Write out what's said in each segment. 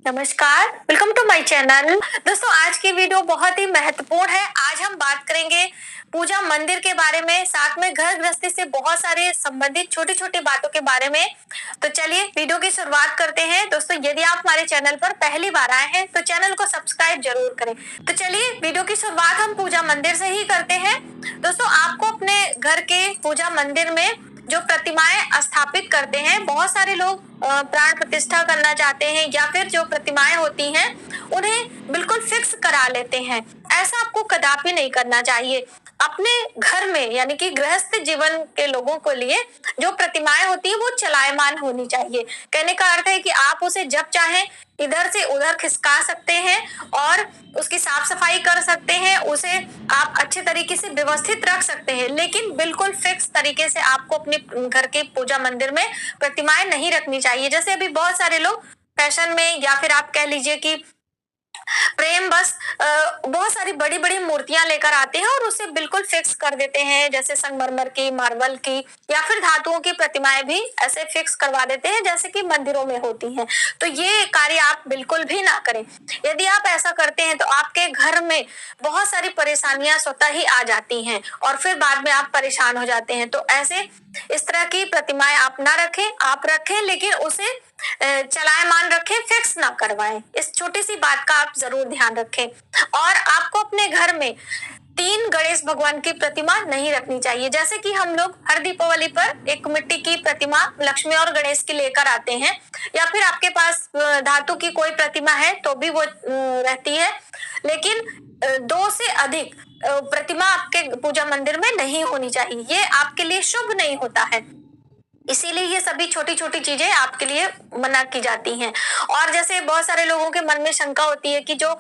नमस्कार, welcome to my channel. दोस्तों, आज की वीडियो बहुत ही महत्वपूर्ण है। आज हम बात करेंगे पूजा मंदिर के बारे में, साथ में घर गृहस्थी से बहुत सारे संबंधित छोटी छोटी बातों के बारे में। तो चलिए वीडियो की शुरुआत करते हैं। दोस्तों, यदि आप हमारे चैनल पर पहली बार आए हैं तो चैनल को सब्सक्राइब जरूर करें। तो चलिए वीडियो की शुरुआत हम पूजा मंदिर से ही करते हैं। दोस्तों, आपको अपने घर के पूजा मंदिर में जो प्रतिमाएं स्थापित करते हैं, बहुत सारे लोग प्राण प्रतिष्ठा करना चाहते हैं या फिर जो प्रतिमाएं होती हैं उन्हें बिल्कुल फिक्स करा लेते हैं। ऐसा आपको कदापि नहीं करना चाहिए। अपने घर में यानी कि गृहस्थ जीवन के लोगों को लिए जो प्रतिमाएं होती है वो चलायमान होनी चाहिए। कहने का अर्थ है कि आप उसे जब चाहें इधर से उधर खिसका सकते हैं और उसकी साफ सफाई कर सकते हैं, उसे आप अच्छे तरीके से व्यवस्थित रख सकते हैं, लेकिन बिल्कुल फिक्स तरीके से आपको अपने घर के पूजा मंदिर में प्रतिमाएं नहीं रखनी चाहिए। जैसे अभी बहुत सारे लोग फैशन में या फिर आप कह लीजिए कि प्रेम बस बहुत सारी बड़ी बड़ी मूर्तियां लेकर आते हैं और उसे बिल्कुल फिक्स कर देते हैं, जैसे संगमरमर की, मार्बल की या फिर धातुओं की प्रतिमाएं भी ऐसे फिक्स करवा देते हैं जैसे कि मंदिरों में होती हैं। तो ये कार्य आप बिल्कुल भी ना करें। यदि आप ऐसा करते हैं तो आपके घर में बहुत सारी परेशानियां स्वतः ही आ जाती हैं और फिर बाद में आप परेशान हो जाते हैं। तो ऐसे इस तरह की प्रतिमाएं आप ना रखें, आप रखें लेकिन उसे चलायमान रखें, फिक्स ना करवाएं। इस छोटी सी बात का आप जरूर ध्यान रखें। और आपको अपने घर में 3 गणेश भगवान की प्रतिमा नहीं रखनी चाहिए। जैसे कि हम लोग हर दीपावली पर एक मिट्टी की प्रतिमा लक्ष्मी और गणेश की लेकर आते हैं, या फिर आपके पास धातु की कोई प्रतिमा है तो भी वो रहती है, लेकिन 2 से अधिक प्रतिमा आपके पूजा मंदिर में नहीं होनी चाहिए। ये आपके लिए शुभ नहीं होता है, इसीलिए ये सभी छोटी छोटी चीजें आपके लिए मना की जाती हैं। और जैसे बहुत सारे लोगों के मन में शंका होती है कि जो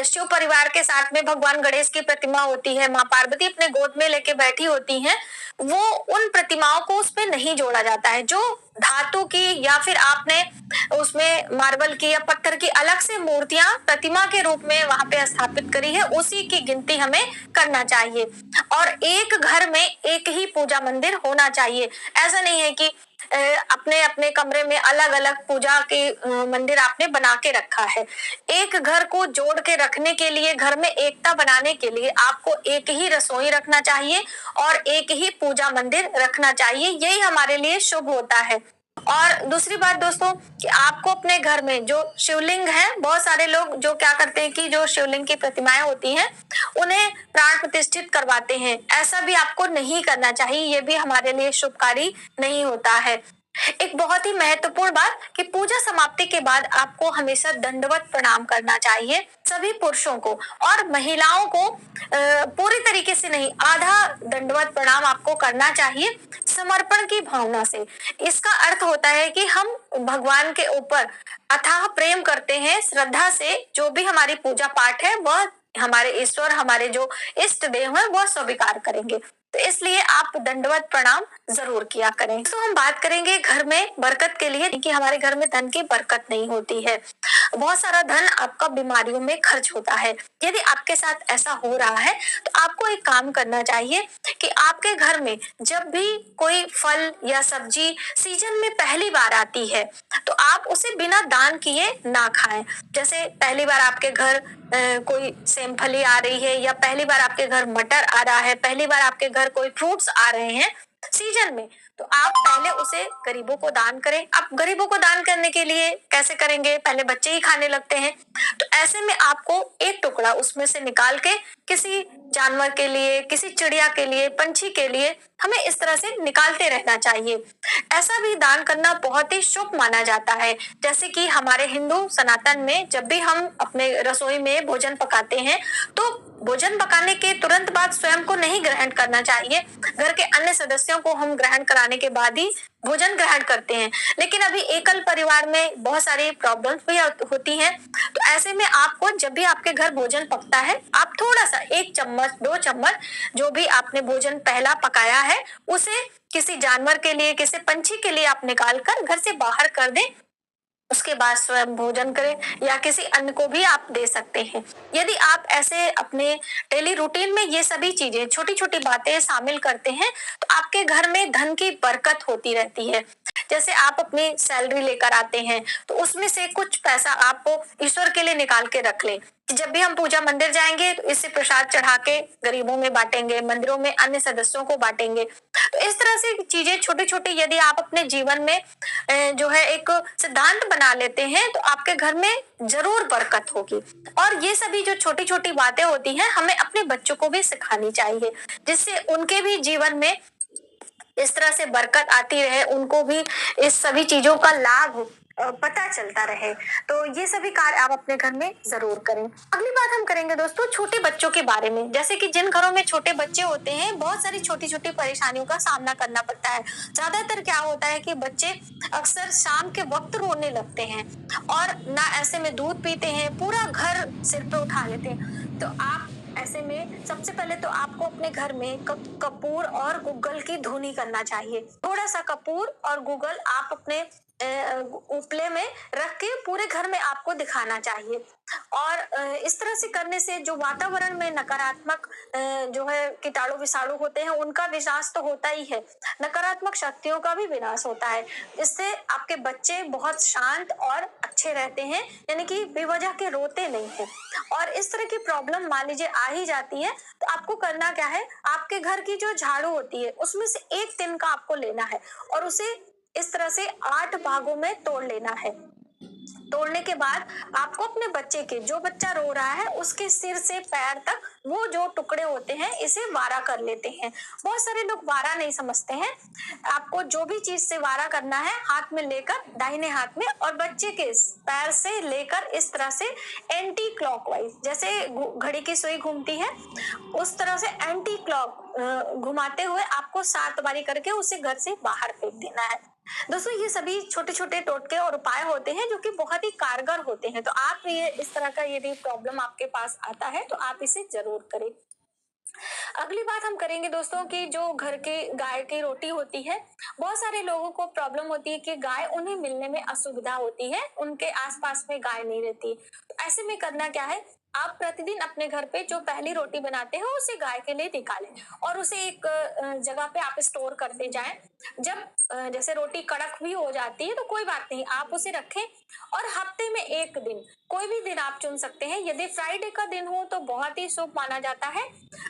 शिव परिवार के साथ में भगवान गणेश की प्रतिमा होती है, माँ पार्वती अपने गोद में लेके बैठी होती हैं, वो उन प्रतिमाओं को उसमें नहीं जोड़ा जाता है। जो धातु की या फिर आपने उसमें मार्बल की या पत्थर की अलग से मूर्तियां प्रतिमा के रूप में वहां पे स्थापित करी है, उसी की गिनती हमें करना चाहिए। और एक घर में एक ही पूजा मंदिर होना चाहिए। ऐसा नहीं है कि अपने अपने कमरे में अलग अलग पूजा के मंदिर आपने बना के रखा है। एक घर को जोड़ के रखने के लिए, घर में एकता बनाने के लिए आपको एक ही रसोई रखना चाहिए और एक ही पूजा मंदिर रखना चाहिए। यही हमारे लिए शुभ होता है। और दूसरी बात दोस्तों, कि आपको अपने घर में जो शिवलिंग है, बहुत सारे लोग जो क्या करते हैं कि जो शिवलिंग की प्रतिमाएं होती हैं उन्हें प्राण प्रतिष्ठित करवाते हैं। ऐसा भी आपको नहीं करना चाहिए, ये भी हमारे लिए शुभकारी नहीं होता है। एक बहुत ही महत्वपूर्ण बात कि पूजा समाप्ति के बाद आपको हमेशा दंडवत प्रणाम करना चाहिए। सभी पुरुषों को और महिलाओं को पूरी तरीके से नहीं, आधा दंडवत प्रणाम आपको करना चाहिए, समर्पण की भावना से। इसका अर्थ होता है कि हम भगवान के ऊपर अथाह प्रेम करते हैं, श्रद्धा से जो भी हमारी पूजा पाठ है वह हमारे ईश्वर, हमारे जो इष्ट देव है वह स्वीकार करेंगे। तो इसलिए आप दंडवत प्रणाम जरूर किया करें। तो हम बात करेंगे घर में बरकत के लिए, कि हमारे घर में धन की बरकत नहीं होती है। बहुत सारा धन आपका बीमारियों में खर्च होता है। यदि आपके साथ ऐसा हो रहा है तो आपको एक काम करना चाहिए कि आपके घर में जब भी कोई फल या सब्जी सीजन में पहली बार आती है तो आप उसे बिना दान किए ना खाएं। जैसे पहली बार आपके घर कोई सेमफली आ रही है, या पहली बार आपके घर मटर आ रहा है, पहली बार आपके घर कोई फ्रूट्स आ रहे हैं सीजन में, तो आप पहले उसे गरीबों को दान करें। आप गरीबों को दान करने के लिए कैसे करेंगे, पहले बच्चे ही खाने लगते हैं, तो ऐसे में आपको एक टुकड़ा उसमें से निकाल के किसी जानवर के लिए, किसी चिड़िया के लिए, पंछी के लिए हमें इस तरह से निकालते रहना चाहिए। ऐसा भी दान करना बहुत ही शुभ माना जाता है। जैसे कि हमारे हिंदू सनातन में जब भी हम अपने रसोई में भोजन पकाते हैं तो भोजन पकाने के तुरंत बाद स्वयं को नहीं ग्रहण करना चाहिए, घर के अन्य सदस्यों को हम ग्रहण कराने के बाद ही भोजन ग्रहण करते हैं। लेकिन अभी एकल परिवार में बहुत सारी प्रॉब्लम्स भी होती हैं, तो ऐसे में आपको जब भी आपके घर भोजन पकता है, आप थोड़ा सा 1 चम्मच 2 चम्मच जो भी आपने भोजन पहला पकाया है उसे किसी जानवर के लिए, किसी पंछी के लिए आप निकाल कर घर से बाहर कर दें। उसके बाद स्वयं भोजन करें या किसी अन्य को भी आप दे सकते हैं। यदि आप ऐसे अपने डेली रूटीन में ये सभी चीजें, छोटी छोटी बातें शामिल करते हैं, तो आपके घर में धन की बरकत होती रहती है। जैसे आप अपनी सैलरी लेकर आते हैं, तो उसमें से कुछ पैसा आप ईश्वर के लिए निकाल के रख लें कि जब भी हम पूजा मंदिर जाएंगे तो इससे प्रसाद चढ़ा के गरीबों में बांटेंगे, मंदिरों में अन्य सदस्यों को बांटेंगे। तो इस तरह से चीजें छोटी छोटी यदि आप अपने जीवन में जो है एक सिद्धांत बना लेते हैं, तो आपके घर में जरूर बरकत होगी। और ये सभी जो छोटी छोटी बातें होती हैं, हमें अपने बच्चों को भी सिखानी चाहिए, जिससे उनके भी जीवन में इस तरह से बरकत आती रहे, उनको भी इस सभी चीजों का लाभ पता चलता रहे। तो ये सभी कार्य आप अपने घर में जरूर करें। अगली बात हम करेंगे दोस्तों छोटे बच्चों के बारे में। जैसे कि जिन घरों में छोटे बच्चे होते हैं, बहुत सारी छोटी छोटी परेशानियों का सामना करना पड़ता है। ज्यादातर क्या होता है कि बच्चे अक्सर शाम के वक्त रोने लगते हैं और ना ऐसे में दूध पीते हैं, पूरा घर सिर पे उठा लेते हैं। तो आप ऐसे में सबसे पहले तो आपको अपने घर में कपूर और गूगल की धुनी करना चाहिए। थोड़ा सा कपूर और गूगल आप अपने उपले में रख के पूरे घर में आपको दिखाना चाहिए। और इस तरह से करने से जो वातावरण में नकारात्मक जो है कीटाणु विषाणु होते हैं, उनका विनाश तो होता ही है, नकारात्मक शक्तियों का भी विनाश होता है। इससे आपके बच्चे बहुत शांत और अच्छे रहते हैं, यानी कि बेवजह के रोते नहीं है। और इस तरह की प्रॉब्लम मान लीजिए आ ही जाती है, तो आपको करना क्या है, आपके घर की जो झाड़ू होती है उसमें से एक दिन का आपको लेना है और उसे इस तरह से 8 भागों में तोड़ लेना है। तोड़ने के बाद आपको अपने बच्चे के, जो बच्चा रो रहा है उसके सिर से पैर तक वो जो टुकड़े होते हैं इसे वारा कर लेते हैं। बहुत सारे लोग वारा नहीं समझते हैं। आपको जो भी चीज से वारा करना है, हाथ में लेकर दाहिने हाथ में, और बच्चे के पैर से लेकर इस तरह से एंटी क्लॉकवाइज, जैसे घड़ी की सुई घूमती है उस तरह से एंटी क्लॉक घुमाते हुए आपको 7 बारी करके उसे घर से बाहर फेंक देना है। दोस्तों ये सभी छोटे छोटे टोटके और उपाय होते हैं जो कि बहुत ही कारगर होते हैं। तो आप ये इस तरह का यदि प्रॉब्लम आपके पास आता है तो आप इसे जरूर करें। अगली बात हम करेंगे दोस्तों कि जो घर के गाय की रोटी होती है, बहुत सारे लोगों को प्रॉब्लम होती है कि गाय उन्हें मिलने में असुविधा होती है, उनके आसपास में गाय नहीं रहती। तो ऐसे में करना क्या है, आप प्रतिदिन अपने घर पे जो पहली रोटी बनाते हैं उसे गाय के लिए निकालें और उसे एक जगह पे आप स्टोर करते जाएं। जब जैसे रोटी कड़क भी हो जाती है तो कोई बात नहीं, आप उसे रखें और हफ्ते में एक दिन, कोई भी दिन आप चुन सकते हैं। यदि फ्राइडे का दिन हो तो बहुत ही शुभ माना जाता है।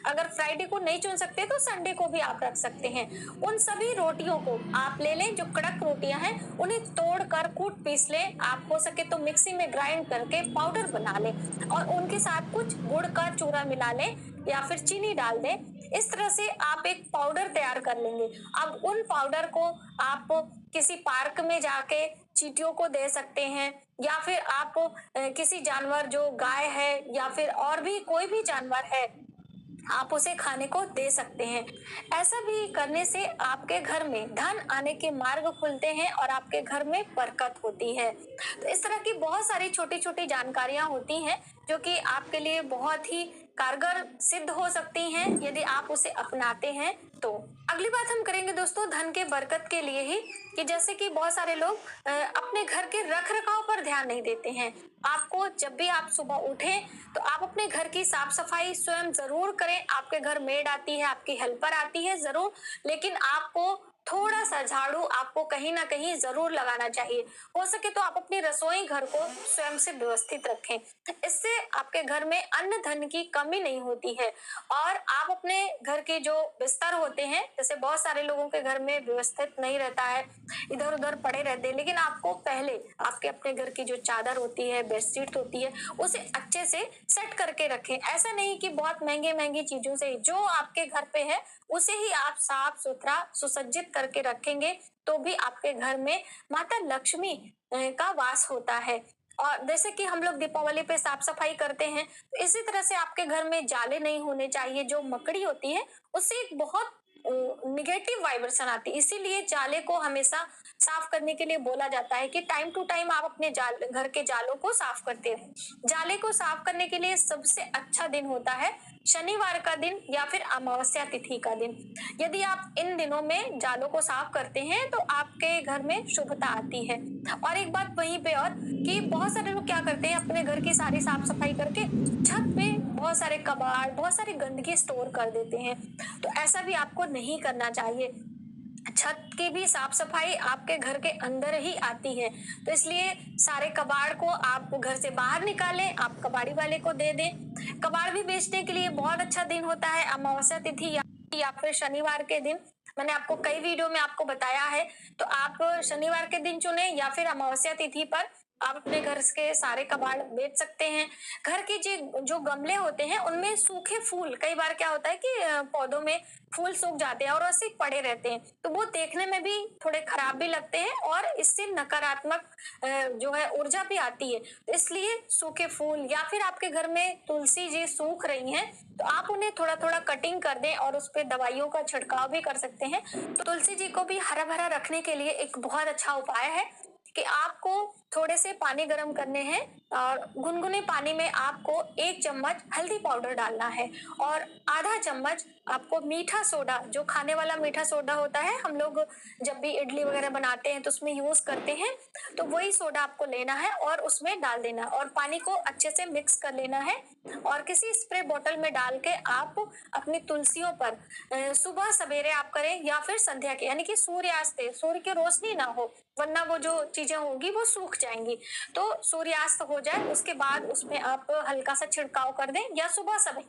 अगर फ्राइडे को नहीं चुन सकते तो संडे को भी आप रख सकते हैं। उन सभी रोटियों को आप ले लें, जो कड़क रोटियां हैं उन्हें तोड़ कर कूट पीस लें। आप हो सके तो मिक्सी में ग्राइंड करके पाउडर बना लें और उनके साथ कुछ गुड़ का चूरा मिला लें या फिर चीनी डाल दें। इस तरह से आप एक पाउडर तैयार कर लेंगे। अब उन पाउडर को आप किसी पार्क में जाके चींटियों को दे सकते हैं या फिर आप किसी जानवर, जो गाय है या फिर और भी कोई भी जानवर है, आप उसे खाने को दे सकते हैं। ऐसा भी करने से आपके घर में धन आने के मार्ग खुलते हैं और आपके घर में बरकत होती है। तो इस तरह की बहुत सारी छोटी छोटी जानकारियां होती हैं जो कि आपके लिए बहुत ही कारगर सिद्ध हो सकती हैं यदि आप उसे अपनाते हैं तो। अगली बात हम करेंगे दोस्तों धन के बरकत के लिए ही, कि जैसे कि बहुत सारे लोग अपने घर के रख रखाव पर ध्यान नहीं देते हैं। आपको जब भी आप सुबह उठें तो आप अपने घर की साफ सफाई स्वयं जरूर करें। आपके घर मेड आती है, आपकी हेल्पर आती है जरूर, लेकिन आपको थोड़ा सा झाड़ू आपको कहीं ना कहीं जरूर लगाना चाहिए। हो सके तो आप अपनी रसोई घर को स्वयं से व्यवस्थित रखें। इससे आपके घर में अन्न धन की कमी नहीं होती है। और आप अपने घर के जो बिस्तर होते हैं, जैसे बहुत सारे लोगों के घर में व्यवस्थित नहीं रहता है, इधर उधर पड़े रहते हैं, लेकिन आपको पहले आपके अपने घर की जो चादर होती है, बेडशीट होती है, उसे अच्छे से सेट करके रखें। ऐसा नहीं कि बहुत महंगे महंगी चीजों से, जो आपके घर पे है उसे ही आप साफ सुथरा सुसज्जित करके रखेंगे तो भी आपके घर में माता लक्ष्मी का वास होता है। और जैसे कि हम लोग दीपावली पे साफ सफाई करते हैं, तो इसी तरह से आपके घर में जाले नहीं होने चाहिए। जो मकड़ी होती है उससे एक बहुत निगेटिव वाइब्रेशन आती है। इसीलिए जाले को हमेशा साफ करने के लिए बोला जाता है कि टाइम टू टाइम आप अपने घर के जालों को साफ करते रहें। जाले को साफ करने के लिए सबसे अच्छा दिन होता है शनिवार का दिन या फिर अमावस्या तिथि का दिन। यदि आप इन दिनों में जालों को साफ करते हैं तो आपके घर में शुभता आती है। और एक बात वहीं पे और कि बहुत सारे लोग क्या करते हैं, अपने घर की सारी साफ सफाई करके छत पे बहुत सारे कबाड़, बहुत सारी गंदगी स्टोर कर देते हैं। तो ऐसा भी आपको नहीं करना चाहिए। छत की भी साफ सफाई आपके घर के अंदर ही आती है, तो इसलिए सारे कबाड़ को आप घर से बाहर निकालें, आप कबाड़ी वाले को दे दें। कबाड़ भी बेचने के लिए बहुत अच्छा दिन होता है अमावस्या तिथि या फिर शनिवार के दिन। मैंने आपको कई वीडियो में आपको बताया है, तो आप शनिवार के दिन चुने या फिर अमावस्या तिथि पर आप अपने घर के सारे कबाड़ बेच सकते हैं। घर के जो गमले होते हैं उनमें सूखे फूल, कई बार क्या होता है कि पौधों में फूल सूख जाते हैं और ऐसे पड़े रहते हैं, तो वो देखने में भी थोड़े खराब भी लगते हैं और इससे नकारात्मक जो है ऊर्जा भी आती है। तो इसलिए सूखे फूल या फिर आपके घर में तुलसी जी सूख रही हैं तो आप उन्हें थोड़ा थोड़ा कटिंग कर दें और उस पर दवाइयों का छिड़काव भी कर सकते हैं। तो तुलसी जी को भी हरा भरा रखने के लिए एक बहुत अच्छा उपाय है कि आपको थोड़े से पानी गर्म करने हैं और गुनगुने पानी में आपको 1 चम्मच हल्दी पाउडर डालना है और आधा चम्मच आपको मीठा सोडा, जो खाने वाला मीठा सोडा होता है, हम लोग जब भी इडली वगैरह बनाते हैं तो उसमें यूज करते हैं, तो वही सोडा आपको लेना है और उसमें डाल देना और पानी को अच्छे से मिक्स कर लेना है। और किसी स्प्रे बोतल में डाल के आप अपनी तुलसियों पर सुबह सवेरे आप करें या फिर संध्या के, यानी कि सूर्यास्त, सूर्य की रोशनी ना हो, वरना वो जो चीजें होगी वो सूख जाएंगी। तो सूर्यास्त हो जाए उसके बाद उसमें आप हल्का सा छिड़काव कर दें या सुबह समय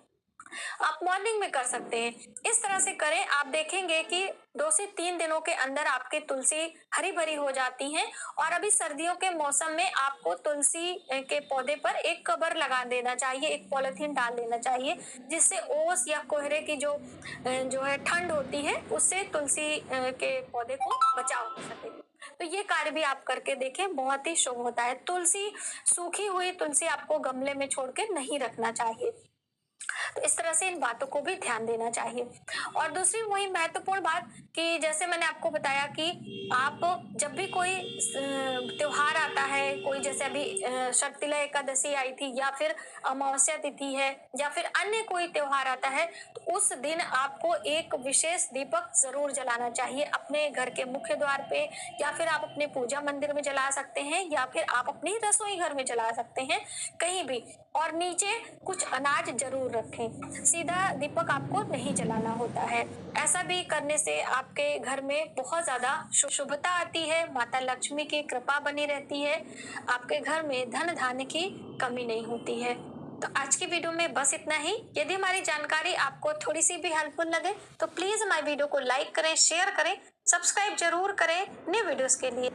आप मॉर्निंग में कर सकते हैं। इस तरह से करें, आप देखेंगे कि 2 से 3 दिनों के अंदर आपकी तुलसी हरी भरी हो जाती हैं। और अभी सर्दियों के मौसम में आपको तुलसी के पौधे पर एक कवर लगा देना चाहिए, एक पॉलिथीन डाल देना चाहिए, जिससे ओस या कोहरे की जो है ठंड होती है उससे तुलसी के पौधे को बचाव हो सके। तो ये कार्य भी आप करके देखें, बहुत ही शुभ होता है। तुलसी, सूखी हुई तुलसी आपको गमले में छोड़ के नहीं रखना चाहिए। तो इस तरह से इन बातों को भी ध्यान देना चाहिए। और दूसरी वही महत्वपूर्ण बात कि जैसे मैंने आपको बताया कि आप जब भी कोई त्योहार आता है, कोई जैसे अभी शर्तिला एकादशी आई थी या फिर अमावस्या तिथि है या फिर अन्य कोई त्योहार आता है, तो उस दिन आपको एक विशेष दीपक जरूर जलाना चाहिए अपने घर के मुख्य द्वार पे, या फिर आप अपने पूजा मंदिर में जला सकते हैं या फिर आप अपनी रसोई घर में जला सकते हैं, कहीं भी। और नीचे कुछ अनाज जरूर रखें, सीधा दीपक आपको नहीं जलाना होता है। ऐसा भी करने से आपके घर में बहुत ज्यादा शुभता आती है, माता लक्ष्मी की कृपा बनी रहती है, आपके घर में धन धान्य की कमी नहीं होती है। तो आज की वीडियो में बस इतना ही। यदि हमारी जानकारी आपको थोड़ी सी भी हेल्पफुल लगे तो प्लीज हमारी वीडियो को लाइक करें, शेयर करें, सब्सक्राइब जरूर करें न्यू वीडियोस के लिए।